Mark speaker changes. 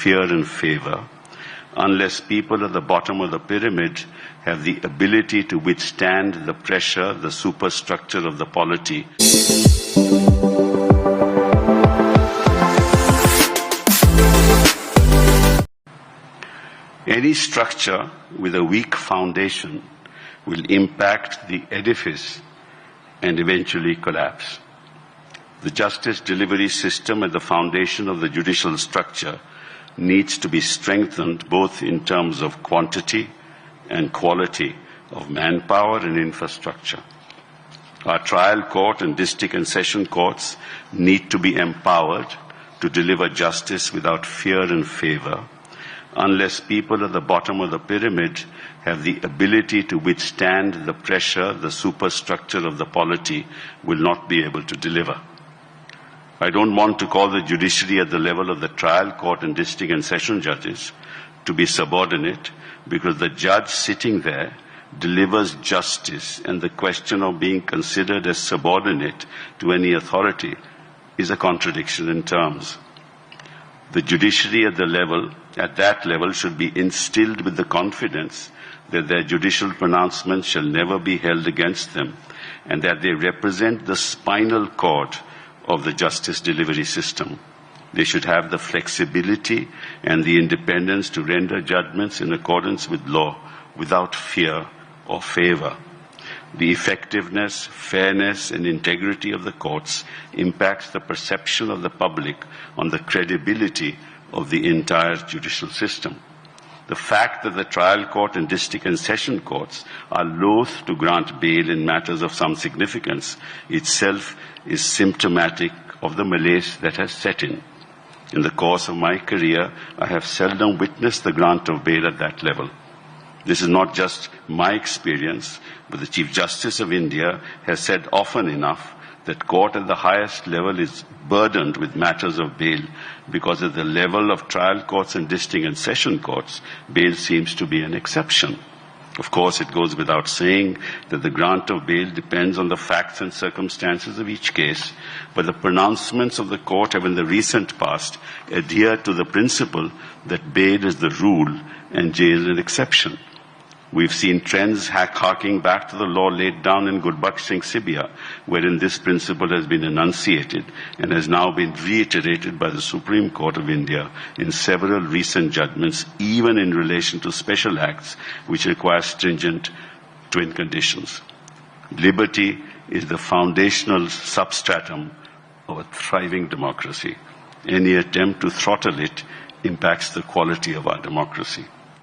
Speaker 1: fear and favour, unless people at the bottom of the pyramid have the ability to withstand the pressure, the superstructure of the polity. Any structure with a weak foundation will impact the edifice and eventually collapse. The justice delivery system at the foundation of the judicial structure needs to be strengthened both in terms of quantity and quality of manpower and infrastructure. Our trial court and district and session courts need to be empowered to deliver justice without fear and favour, unless people at the bottom of the pyramid have the ability to withstand the pressure, the superstructure of the polity will not be able to deliver. I don't want to call the judiciary at the level of the trial court and district and session judges to be subordinate, because the judge sitting there delivers justice, and the question of being considered as subordinate to any authority is a contradiction in terms. The judiciary at that level should be instilled with the confidence that their judicial pronouncements shall never be held against them, and that they represent the spinal cord of the justice delivery system. They should have the flexibility and the independence to render judgments in accordance with law without fear or favour. The effectiveness, fairness and integrity of the courts impacts the perception of the public on the credibility of the entire judicial system. The fact that the trial court and district and session courts are loath to grant bail in matters of some significance itself is symptomatic of the malaise that has set in. In the course of my career, I have seldom witnessed the grant of bail at that level. This is not just my experience, but the Chief Justice of India has said often enough that court at the highest level is burdened with matters of bail, because at the level of trial courts and district and session courts, bail seems to be an exception. Of course, it goes without saying that the grant of bail depends on the facts and circumstances of each case, but the pronouncements of the court have in the recent past adhered to the principle that bail is the rule and jail an exception. We've seen trends harking back to the law laid down in Gurbaksh Singh Sibia, wherein this principle has been enunciated and has now been reiterated by the Supreme Court of India in several recent judgments, even in relation to special acts which require stringent twin conditions. Liberty is the foundational substratum of a thriving democracy. Any attempt to throttle it impacts the quality of our democracy.